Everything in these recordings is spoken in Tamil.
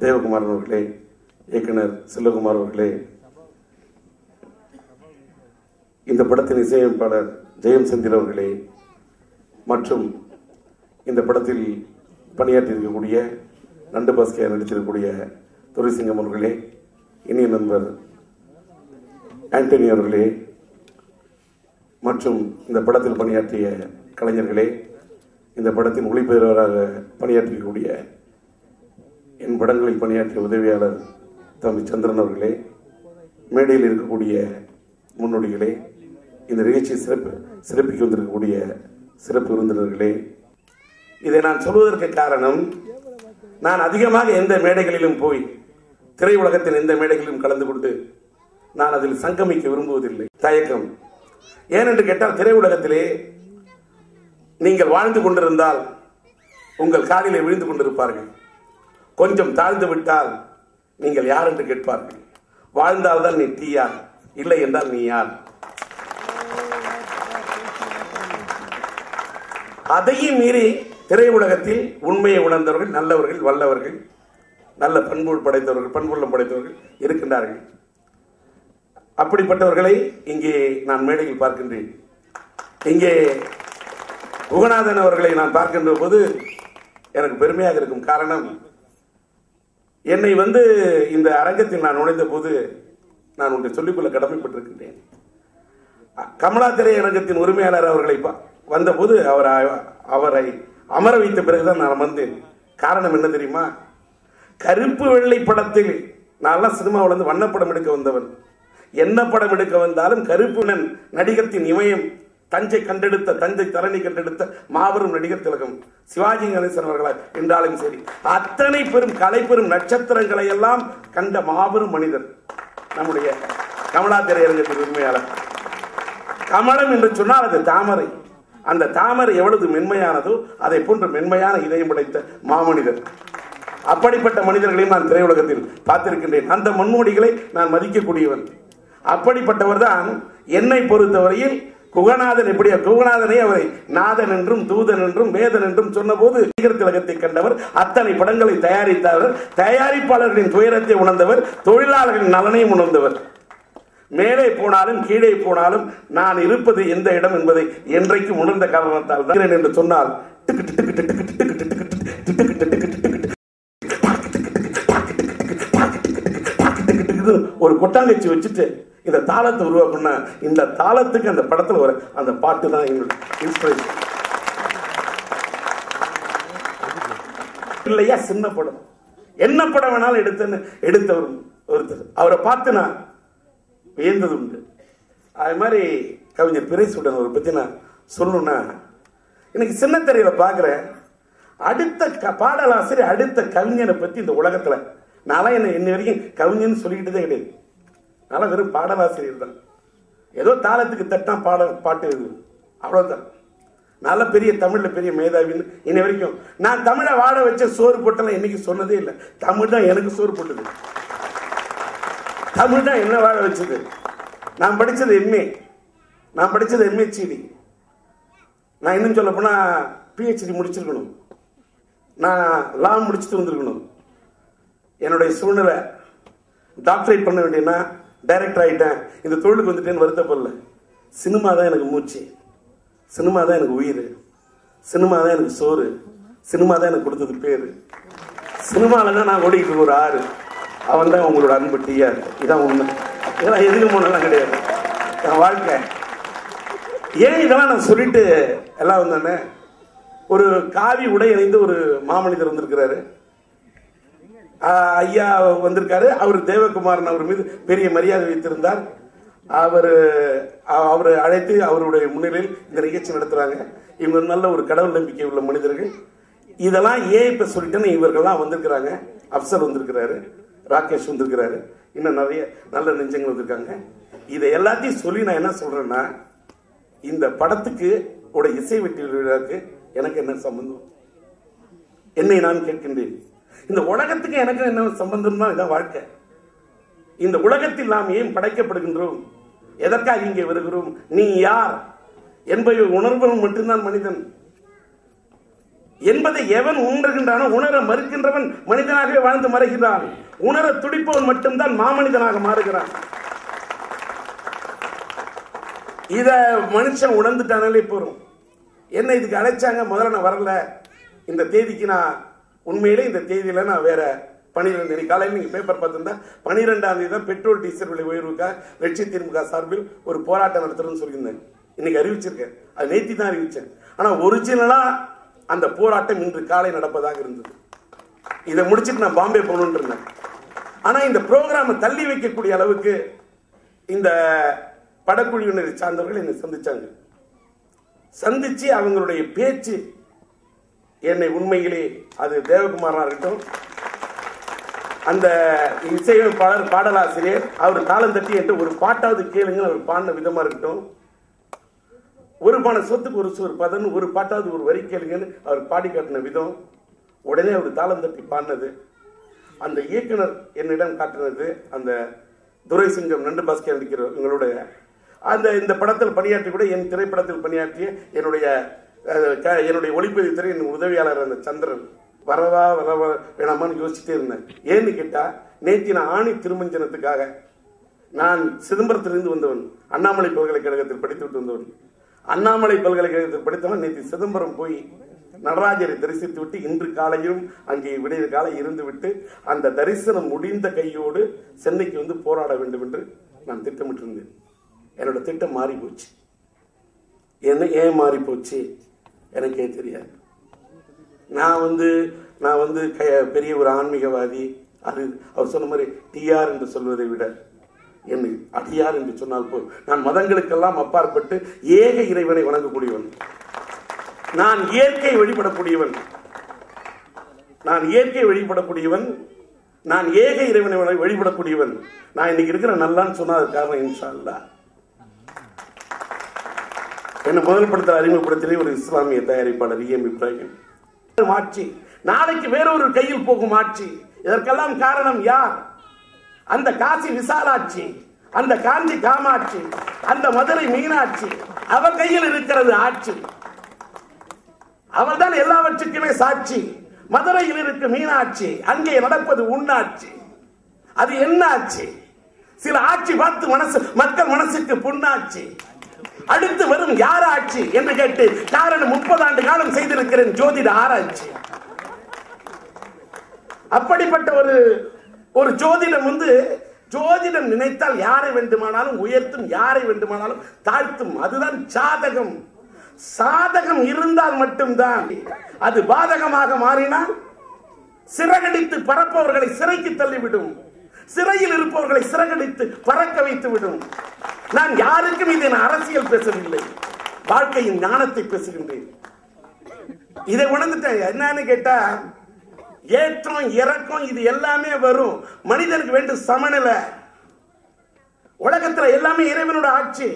தேவகுமாரன் அவர்களே, இயக்குனர் செல்வகுமார் அவர்களே, இந்த படத்தின் இசையமைப்பாளர் ஜெயம் செந்தில் அவர்களே, மற்றும் இந்த படத்தில் பணியாற்றியிருக்கக்கூடிய நண்டு பாஸ்கே நடித்திருக்கக்கூடிய துரைசிங்கம் அவர்களே, இனிய நண்பர் ஆண்டனி அவர்களே, மற்றும் இந்த படத்தில் பணியாற்றிய கலைஞர்களே, இந்த படத்தின் ஒளிப்பதிவாளராக பணியாற்றக்கூடிய என் படங்களில் பணியாற்றிய உதவியாளர் தம்பி சந்திரன் அவர்களே, மேடையில் இருக்கக்கூடிய முன்னோடிகளே, இந்த நிகழ்ச்சியை சிறப்பிக்க வந்திருக்கக்கூடிய சிறப்பு விருந்தினர்களே, இதை நான் சொல்வதற்கு காரணம், நான் அதிகமாக எந்த மேடைகளிலும் போய் திரையுலகத்தின் எந்த மேடைகளிலும் கலந்து கொண்டு நான் அதில் சங்கமிக்க விரும்புவதில்லை. தயக்கம். ஏனென்று கேட்டால், திரையுலகத்திலே நீங்கள் வாழ்ந்து கொண்டிருந்தால் உங்கள் காலிலே விழுந்து கொண்டிருப்பார்கள். கொஞ்சம் தாழ்ந்து விட்டால் நீங்கள் யார் என்று கேட்பார்கள். வாழ்ந்தால்தான் நீ தீயார், இல்லை என்றால் நீ யார்? அதையும் மீறி திரையுலகத்தில் உண்மையை உணர்ந்தவர்கள், நல்லவர்கள், வல்லவர்கள், நல்ல பண்புள்ளம் படைத்தவர்கள் இருக்கின்றார்கள். அப்படிப்பட்டவர்களை இங்கே நான் மேடையில் பார்க்கின்றேன். இங்கே குகநாதன் அவர்களை நான் பார்க்கின்ற போது எனக்கு பெருமையாக இருக்கும். காரணம், என்னை இந்த அரங்கத்தில் நான் நுழைந்த போது நான் ஒன்றை சொல்லிக்கொள்ள கடமைப்பட்டிருக்கின்றேன். கமலா திரையரங்கத்தின் உரிமையாளர் அவர்களை வந்தபோது அவரை அமர வைத்த பிறகுதான் நான் வந்தேன். காரணம் என்ன தெரியுமா? கருப்பு வெள்ளை படத்தில் நான் சினிமாவில் வண்ணப்படம் எடுக்க வந்தவன். என்ன படம் எடுக்க வந்தாலும் கருப்புணன் நடிகத்தின் இமயம், தஞ்சை தரணி கண்டெடுத்த மாபெரும் நடிகர் திலகம் சிவாஜி கணேசன் அவர்களால் என்றாலும் சரி, அத்தனை பெரும் கலை பெரும் நட்சத்திரங்களை எல்லாம் கண்ட மாபெரும் மனிதர் நம்முடைய கமலா திரையரங்கத்தின் உரிமையாளர். கமலம் என்று சொன்னால் அது தாமரை. அந்த தாமரை எவ்வளவு மென்மையானதோ அதை போன்ற மென்மையான இதயம் படைத்த மாமனிதர். அப்படிப்பட்ட மனிதர்களையும் நான் திரையுலகத்தில் பார்த்திருக்கின்றேன். அந்த முன்னோடிகளை நான் மதிக்கக்கூடியவன். அப்படிப்பட்டவர் தான் என்னை பொறுத்தவரையில் குகநாதன். எப்படியா குகநாதனை அவரை நாதன் என்றும் தூதன் என்றும் வேதன் என்றும் சொன்ன போது நடிகர் திலகத்தை கண்டவர், அத்தனை படங்களை தயாரித்தவர், தயாரிப்பாளர்களின் துயரத்தை உணர்ந்தவர், தொழிலாளர்களின் நலனையும் உணர்ந்தவர். மேலே போனாலும் கீழே போனாலும் நான் இருப்பது எந்த இடம் என்பதை என்றைக்கு உணர்ந்த காரணத்தால் தான் என்று சொன்னால், ஒரு கொட்டாங்கச்சி வச்சுட்டு இந்த தாளத்தை உருவாக்குனா, இந்த தாளத்துக்கு அந்த படத்தில் வர அந்த பாட்டு தான் எங்களுக்கு இன்ஸ்பிரேஷன். இல்லையா, சின்ன படம் என்ன படம் வேணாலும் எடுத்தவர் ஒருத்தர். அவரை பார்த்து நான் வியந்தது உண்டு. அது மாதிரி கவிஞர் பிறைசூடன் அவரை பத்தி நான் சொல்லணும்னா, எனக்கு சின்ன திரையில பாக்குறேன். அடுத்த பாடலாசிரியர், அடுத்த கவிஞனை பத்தி இந்த உலகத்துல நான் என்ன வரைக்கும் கவிஞன்னு சொல்லிக்கிட்டதே கிடையாது. நான் வெறும் பாடலாசிரியர் தான். ஏதோ தாளத்துக்கு தட்டா பாட்டு இது, அவ்வளவுதான். நல்ல பெரிய தமிழ்ல பெரிய மேதாவின்னு இன்ன வரைக்கும் நான் தமிழை வாழ வச்ச சோறு போட்டெல்லாம் என்னைக்கு சொன்னதே இல்லை. தமிழ் தான் எனக்கு சோறு போட்டது. தமிழ் தான் என்ன வாழ வச்சது. நான் படிச்சது எம்ஏ, நான் படிச்சது எம்ஏசிடி. நான் இன்னும் சொல்ல போனா பிஹெச்டி முடிச்சிருக்கணும். நான் லா முடிச்சுட்டு வந்திருக்கணும். என்னுடைய சூழ்நிலை டாக்டரேட் பண்ண வேண்டியனா டைரக்டர் ஆகிட்டேன். இந்த தொழிலுக்கு வந்துட்டேன்னு வருத்தப்படல. சினிமா தான் எனக்கு மூச்சு, சினிமா தான் எனக்கு உயிர், சினிமா தான் எனக்கு சோறு, சினிமா தான் எனக்கு கொடுத்தது பேரு. சினிமாவில் தான் நான் ஓடிக்கிட்டு ஒரு ஆறு, அவன் தான் உங்களோட அன்பு டிஆர். இதான் உண்மை. இதெல்லாம் எதுக்கு போனலாம் கிடையாது என் வாழ்க்கை. ஏன் இதெல்லாம் நான் சொல்லிட்டு எல்லாம் வந்தேன்னு, ஒரு காவி உடை அணிந்து ஒரு மாமனிதர் வந்திருக்கிறாரு. ஐயா வந்திருக்காரு. அவர் தேவகுமாரன் அவர் மீது பெரிய மரியாதை வைத்திருந்தார். அவர் அழைத்து அவருடைய முன்னிலையில் இந்த நிகழ்ச்சி நடத்துறாங்க. இவங்க நல்ல ஒரு கடவுள் நம்பிக்கை உள்ள மனிதர்கள். இதெல்லாம் ஏன் இப்ப சொல்லிட்டேன்னு, இவர்கள்லாம் வந்திருக்கிறாங்க. அப்சர் வந்திருக்கிறாரு, ராகேஷ் வந்திருக்கிறாரு, இன்னும் நிறைய நல்ல நெஞ்சங்கள் வந்திருக்காங்க. இதை எல்லாத்தையும் சொல்லி நான் என்ன சொல்றேன்னா, இந்த படத்துக்கு இசை வெற்றி விழாவுக்கு எனக்கு என்ன சம்பந்தம்? என்னை நான் கேட்கின்றேன். இந்த உலகத்துக்கு எனக்கு என்ன சம்பந்தம் தான். இதான் வாழ்க்கை. இந்த உலகத்தில் நாம் ஏன் படைக்கப்படுகின்றோம், எதற்காக இங்கே வருகிறோம், நீ யார் என்பதை உணர்வன் மட்டும்தான் மனிதன். என்பதை எவன் உணர்கின்றானோ, உணர மறுக்கின்றவன் மனிதனாகவே வாழ்ந்து மறைகிறான். உணர துடிப்பவன் மட்டும்தான் மாமனிதனாக மாறுகிறான். இத மனுஷன் உணர்ந்துட்டானாலே போறோம். என்ன இதுக்கு அழைச்சாங்க, முதல்ல நான் வரல, இந்த தேதிக்கு நான் உண்மையிலே இந்த தேதியில நான் வேற 12 காலையில் நீங்க பேப்பர் பார்த்திருந்தா 12ஆம் தேதி தான் பெட்ரோல் டீசல் விலை உயர்வுக்காக லட்சிய திமுக சார்பில் ஒரு போராட்டம் நடத்துறேன்னு சொல்லியிருந்தேன். இன்னைக்கு அறிவிச்சிருக்கேன். அது நேத்தி தான் அறிவிச்சேன். ஆனா ஒரிஜினலா அந்த போராட்டம் இன்று காலை நடப்பதாக இருந்தது. இதை முடிச்சிட்டு நான் பாம்பே போகணும்னு இருந்தேன். ஆனா இந்த ப்ரோக்ராமை தள்ளி வைக்கக்கூடிய அளவுக்கு இந்த படக்குழுவினரை சார்ந்தவர்கள் என்னை சந்திச்சாங்க. சந்திச்சு அவங்களுடைய பேச்சு என்னை உண்மையிலே, அது தேவகுமாரா இருக்கட்டும், அந்த இசையமைப்பாளர் பாடலாசிரியர், அவர் தாளம் தட்டி என்று ஒரு பாட்டாவது கேளுங்க அவர் பாடின விதமா இருக்கட்டும், ஒரு பான சொத்துக்கு ஒரு சோறு பதன்னு ஒரு பாட்டாவது ஒரு வரி கேளுங்கன்னு அவர் பாடி காட்டின விதம், உடனே அவர் தாளம் தட்டி பாடினது, அந்த இயக்குனர் என்னிடம் காட்டினது, அந்த துரைசிங்கம் நண்டு பாஸ்கர் நடிக்கிற எங்களுடைய அந்த இந்த படத்தில் பணியாற்றி கூட என் திரைப்படத்தில் பணியாற்றிய என்னுடைய ஒளிப்பதிவு துறை என் உதவியாளர் அந்த சந்திரன் வரவா வரவா வேணாமான்னு யோசிச்சுட்டே இருந்தேன். ஏன்னு கேட்டா, நேற்று நான் ஆணி திருமஞ்சனத்துக்காக, நான் சிதம்பரத்திலிருந்து வந்தவன், அண்ணாமலை பல்கலைக்கழகத்தில் படித்துவிட்டு வந்தவன். அண்ணாமலை பல்கலைக்கழகத்தில் படித்தவன் நேற்று சிதம்பரம் போய் நடராஜரை தரிசித்து விட்டு இன்று காலையிலும் அங்கே விடிய காலை இருந்து விட்டு அந்த தரிசனம் முடிந்த கையோடு சென்னைக்கு வந்து போராட வேண்டும் என்று நான் திட்டமிட்டிருந்தேன். என்னோட திட்டம் மாறி போச்சு. என்ன ஏன் மாறி போச்சு எனக்கே தெரியாது. நான் வந்து பெரிய ஒரு ஆன்மீகவாதி, அது அவர் சொன்ன மாதிரி டிஆர் என்று சொல்வதை விட என்னை அடியார் என்று சொன்னால் போல், நான் மதங்களுக்கெல்லாம் அப்பாற்பட்டு ஏக இறைவனை வணங்கக்கூடியவன், நான் இயற்கை வழிபடக்கூடியவன், நான் ஏக இறைவனை வழிபடக்கூடியவன். நான் இன்னைக்கு இருக்கிற நல்லான்னு சொன்னா அது காரணம் இன்ஷா அல்லாஹ். என்ன முதல் படத்தில் அறிமுகப்படுத்திலே ஒரு இஸ்லாமிய தயாரிப்பாளர் இஎம் இப்ராஹிம். ஆட்சி நாளைக்கு வேறொரு கையில் போகும் ஆட்சி. இதற்கெல்லாம் காரணம் யார்? அந்த காசி விசாலாட்சி, அந்த காஞ்சி காமாட்சி, அந்த மதுரை மீனாட்சி, அவர் கையில் இருக்கிறது ஆட்சி. அவர்தான் எல்லாவற்றுக்குமே சாட்சி. மதுரையில் இருக்கு மீனாட்சி, அங்கே நடப்பது உண்ணாட்சி. அது என்ன ஆட்சி? சில ஆட்சி பார்த்து மக்கள் மனசுக்கு புண்ணாட்சி. அடுத்து வரும் யார் ஆட்சி என்று கேட்டு காரணம் 30 ஆண்டு காலம் செய்திருக்கிறேன் ஜோதிட ஆராய்ச்சி. அப்படிப்பட்ட ஒரு ஜோதிடம் ஜோதிடம் நினைத்தால் யாரை வேண்டுமானாலும் உயர்த்தும், யாரை வேண்டுமானாலும் தாழ்த்தும். அதுதான் சாதகம். சாதகம் இருந்தால் மட்டும்தான். அது பாதகமாக மாறினால் சிறகடித்து பறப்பவர்களை சிறைக்கு தள்ளிவிடும், சிறையில் இருப்பவர்களை சிறகடித்து பறக்க வைத்து விடும். நான் யாருக்கும் இதை அரசியல் பேசவில்லை, வாழ்க்கையின் ஞானத்தை பேசுகின்றேன். இதை உணர்ந்துட்டேன். என்னன்னு கேட்டா, ஏற்றம் இறக்கம் இது எல்லாமே வரும். மனிதனுக்கு வேண்டும் சமநிலை. உலகத்துல எல்லாமே இறைவனோட ஆட்சி.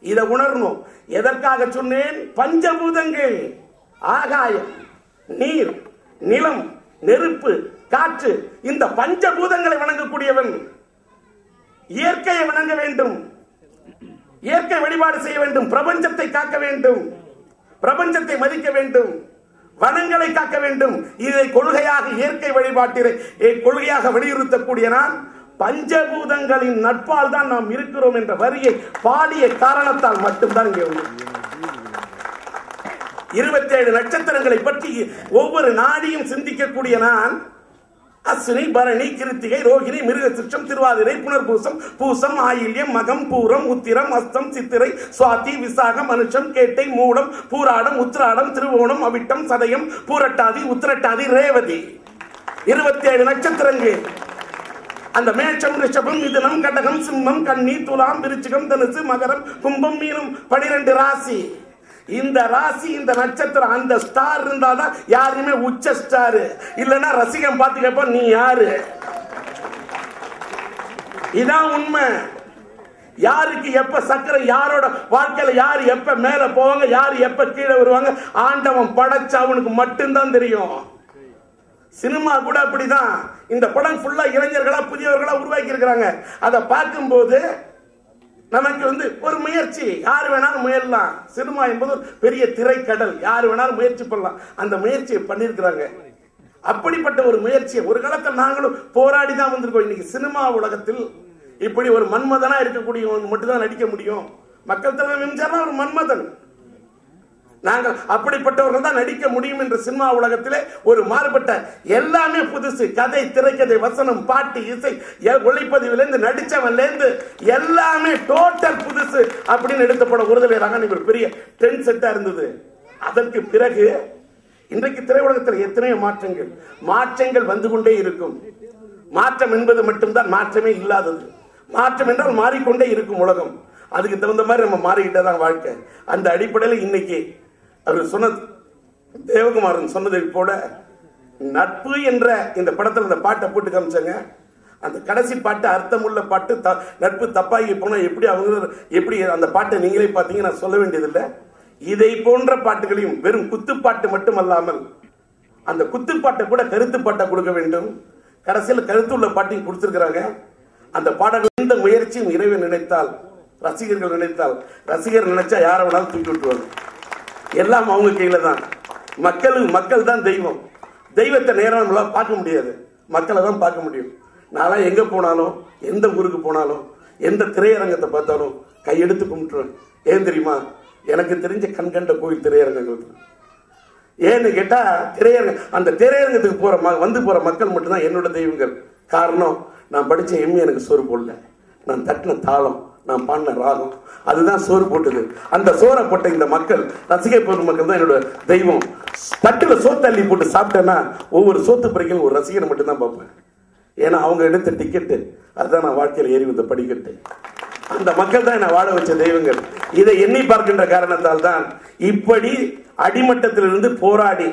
இதை உணரணும். எதற்காக சொன்னேன்? பஞ்சபூதங்கள், ஆகாயம், நீர், நிலம், நெருப்பு, காற்று, இந்த பஞ்சபூதங்களை வணங்கக்கூடியவன். இயற்கையை வணங்க வேண்டும், இயற்கை வழிபாடு செய்ய வேண்டும், பிரபஞ்சத்தை காக்க வேண்டும், பிரபஞ்சத்தை மதிக்க வேண்டும், வனங்களை காக்க வேண்டும். இதை கொள்கையாக, இயற்கை வழிபாட்டினை கொள்கையாக வலியுறுத்தக்கூடிய நான் பஞ்சபூதங்களின் நட்பால் தான் நாம் இருக்கிறோம் என்ற வரியை பாடிய காரணத்தால் மட்டும்தான் இங்கே 27 நட்சத்திரங்களை பற்றி ஒவ்வொரு நாடியும் சிந்திக்கக்கூடிய நான் அஸ்வினி, பரணி, கிருத்திகை, ரோகிணி, மிருகசிருஷ்டம், திருவாதிரை, புனர்பூசம், பூசம், ஆயில்யம், மகம், பூரம், உத்திரம், அஸ்தம், சித்திரை, சுவாதி, விசாகம், அனுஷம், கேட்டை, மூலம், பூராடம், உத்திராடம், திருவோணம், அவிட்டம், சதயம், பூரட்டாதி, உத்திரட்டாதி, ரேவதி. 27 நட்சத்திரங்கள். அந்த மேஷம், ரிஷபம், மிதுனம், கடகம், சிம்மம், கன்னி, துலாம், விருச்சிகம், தனுசு, மகரம், கும்பம், மீனம், 12 ராசி. இந்த ராசி, இந்த நட்சத்திரம், அந்த ஸ்டார் இருந்தாதான் யாருமே உச்ச ஸ்டார். இல்லன்னா ரசிகம் பார்த்து கேட்ப நீ யாரு. இதான் உண்மை. யாருக்கு எப்ப சக்கரை, யாரோட வாழ்க்கையில யாரு எப்ப மேல போவாங்க, யாரு எப்ப கீழே வருவாங்க, ஆண்டவன் படைச்ச அவனுக்கு மட்டும்தான் தெரியும். சினிமா கூட அப்படிதான். இந்த படம் ஃபுல்லா இளைஞர்களா புதியவர்களா உருவாக்கி இருக்கிறாங்க. அதை பார்க்கும்போது நமக்கு ஒரு முயற்சி, யாரு வேணாலும் முயறலாம். சினிமா என்பது பெரிய திரைக்கடல், யாரு வேணாலும் முயற்சி பண்ணலாம். அந்த முயற்சியை பண்ணிருக்கிறாங்க. அப்படிப்பட்ட ஒரு முயற்சியை ஒரு காலத்தில் நாங்களும் போராடி தான் வந்திருக்கோம். இன்னைக்கு சினிமா உலகத்தில் இப்படி ஒரு மன்மதனா இருக்கக்கூடிய மட்டும்தான் நடிக்க முடியும். மக்கள் தலைவர் எம்ஜிஆர் ஒரு மன்மதன். நாங்கள் அப்படிப்பட்டவர்கள் தான் நடிக்க முடியும் என்று சினிமா உலகத்திலே ஒரு மாறுபட்ட எல்லாமே புதுசு. கதை, திரைக்கதை, வசனம், பாட்டு, இசை, ஒளிப்பதிவிலிருந்து நடிச்சவன்லேருந்து எல்லாமே டோட்டல் புதுசு அப்படின்னு எடுத்தப்பட உறுதியாக ஒரு பெரிய ட்ரெண்ட் செட்டா இருந்தது. அதற்கு பிறகு இன்றைக்கு திரையுலகத்தில் எத்தனையோ மாற்றங்கள் வந்து கொண்டே இருக்கும். மாற்றம் என்பது மட்டும்தான் மாற்றமே இல்லாதது. மாற்றம் என்றால் மாறிக்கொண்டே இருக்கும் உலகம். அதுக்கு தகுந்த மாதிரி நம்ம மாறிக்கிட்டே தான் வாழ்க்கை. அந்த அடிப்படையில் இன்னைக்கு அவர் சொன்னது, தேவகுமாரன் சொன்னதை போல நட்பு என்ற இந்த படத்தில் அந்த பாட்டை போட்டு காமிச்சாங்க. அந்த கடைசி பாட்டு அர்த்தமுள்ள பாட்டு. நட்பு தப்பாகி போனா எப்படி அந்த பாட்டை நீங்களே பார்த்தீங்க, நான் சொல்ல வேண்டியதில்லை. இதை போன்ற பாட்டுகளையும் வெறும் குத்துப்பாட்டு மட்டுமல்லாமல் அந்த குத்துப்பாட்டை கூட கருத்துப்பாட்டை கொடுக்க வேண்டும். கடைசியில் கருத்துள்ள பாட்டையும் கொடுத்திருக்கிறாங்க. அந்த பாடல்கள் எந்த முயற்சியும் இறைவன் நினைத்தால், ரசிகர்கள் நினைத்தால், ரசிகர் நினைச்சா யாரை வேணாலும் தூக்கி விட்டுருவாங்க. எல்லாம் அவங்க கையில தான். மக்கள் தான் தெய்வம். தெய்வத்தை நேரம் நம்மளால பார்க்க முடியாது, மக்களை தான் பார்க்க முடியும். நான் எங்க போனாலும், எந்த ஊருக்கு போனாலும், எந்த திரையரங்கத்தை பார்த்தாலும் கையெடுத்து கும்பிட்டுருவேன். ஏன் தெரியுமா? எனக்கு தெரிஞ்ச கண்கண்ட கோயில் திரையரங்கங்கள். ஏன்னு கேட்டா அந்த திரையரங்கத்துக்கு போற மக்கள் மட்டும்தான் என்னோட தெய்வங்கள். காரணம், நான் படிச்ச எம்மி எனக்கு சோறு போடல, நான் தட்டின தாளம், நான் பாடின ராகம், அதுதான் சோறு போட்டது. அந்த சோறை போட்ட இந்த மக்கள், ரசிகை பொருள் தான் என்னோட தெய்வம். தட்டுல சோத்தள்ளி போட்டு சாப்பிட்டேன்னா ஒவ்வொரு சோத்து பிறகு ஒரு ரசிகரை மட்டும்தான் பார்ப்பேன். ஏன்னா அவங்க எடுத்த டிக்கெட்டு, அதுதான் நான் வாழ்க்கையில் ஏறி வந்த படிக்கட்டு. அந்த மக்கள் தான் என்னை வாழ வச்ச தெய்வங்கள். இதை எண்ணி பார்க்கின்ற காரணத்தால் தான் இப்படி அடிமட்டத்திலிருந்து போராடி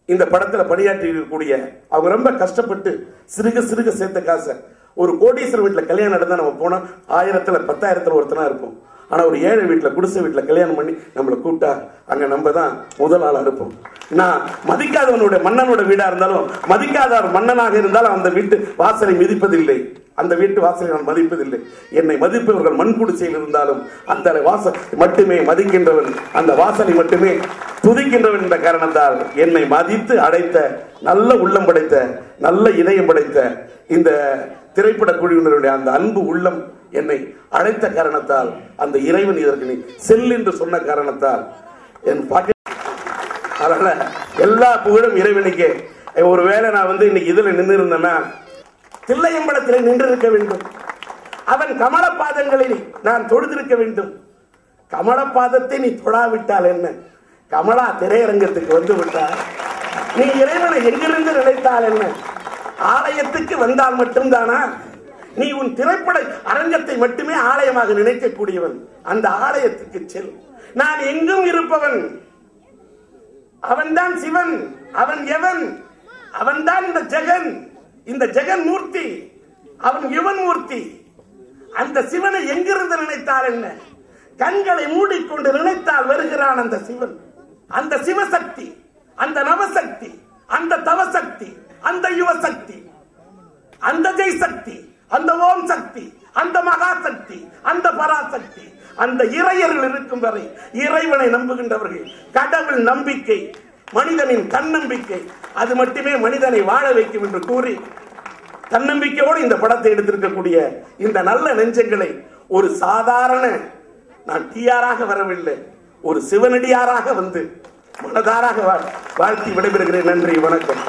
இந்த படத்துல பணியாற்றி இருக்கக்கூடிய அவங்க ரொம்ப கஷ்டப்பட்டு சிறுக சேர்த்த காசை, ஒரு கோடீஸ்வரர் வீட்டுல கல்யாணம் நடந்தா நம்ம போனா 1000ல் 10,000ல் ஒருத்தனா இருப்போம். ஆனா ஒரு ஏழை வீட்டுல, குடிசை வீட்டுல கல்யாணம் பண்ணி நம்மளை கூப்பிட்டா அங்க நம்ம தான் முதல் ஆளா இருப்போம். நான் மதிக்காதவனுடைய மன்னனோட வீடா இருந்தாலும், மதிக்காத மன்னனாக இருந்தாலும் அந்த வீட்டு வாசலை மிதிப்பதில்லை, அந்த வீட்டு வாசலை நான் மதிப்பதில்லை. என்னை மதிப்பவர்கள் மண் குடிசையில் இருந்தாலும் அந்த வாசல் மட்டுமே மதிக்கின்றவன், அந்த வாசலை மட்டுமே துதிக்கின்றவன் என்ற காரணத்தால் என்னை மதித்து அடைத்த, நல்ல உள்ளம் படைத்த, நல்ல இதயம் படைத்த இந்த திரைப்பட குழுவினருடைய அந்த அன்பு உள்ளம் என்னை அழைத்த காரணத்தால், அந்த இறைவன் இதற்கு நீ செல் என்று சொன்ன காரணத்தால் என் பாட்டு, அதனால எல்லா புகழும் இறைவனுக்கே. ஒருவேளை நான் இன்னைக்கு இதுல நின்று இருந்தேன்னா தில்லையம்பலத்தில் நின்று இருக்க வேண்டும். அவன் கமல பாதங்களில் நான் தொழுதிருக்க வேண்டும். கமலபாதத்தை நீ தொழாவிட்டால் என்ன? கமலா திரையரங்கத்துக்கு வந்து விட்டால் நீ இறைவனை எங்கிருந்து நினைத்தால் என்ன? ஆலயத்துக்கு வந்தால் மட்டும்தானா? நீ உன் திரைப்பட அரங்கத்தை மட்டுமே ஆலயமாக நினைக்கக்கூடியவன். அந்த ஆலயத்துக்கு செல். நான் எங்கும் இருப்பவன். அவன்தான் சிவன். அவன் எவன்? அவன்தான் இந்த ஜெகன், இந்த ஜெகன் மூர்த்தி. அவன் யுவன் மூர்த்தி. அந்த சிவனை எங்கிருந்து நினைத்தால் என்ன? கண்களை மூடிக்கொண்டு நினைத்தால் வருகிறான் அந்த சிவன். அந்த சிவசக்தி, அந்த நவசக்தி, அந்த தவசக்தி, அந்த யுவசக்தி, அந்த ஜெய் சக்தி, அந்த ஓம் சக்தி, அந்த மகாசக்தி, அந்த பராசக்தி, அந்த இறையர்கள் இருக்கும் வரை இறைவனை நம்புகின்றவர்கள். கடவுள் நம்பிக்கை மனிதனின் தன்னம்பிக்கை, அது மட்டுமே மனிதனை வாழ வைக்கும் என்று கூறி தன்னம்பிக்கையோடு இந்த படத்தை எடுத்திருக்கக்கூடிய இந்த நல்ல நெஞ்சங்களை, ஒரு சாதாரண, நான் டிஆராக வரவில்லை, ஒரு சிவனடியாராக வந்து மனதாராக வாழ்த்தி விடைபெறுகிறேன். நன்றி, வணக்கம்.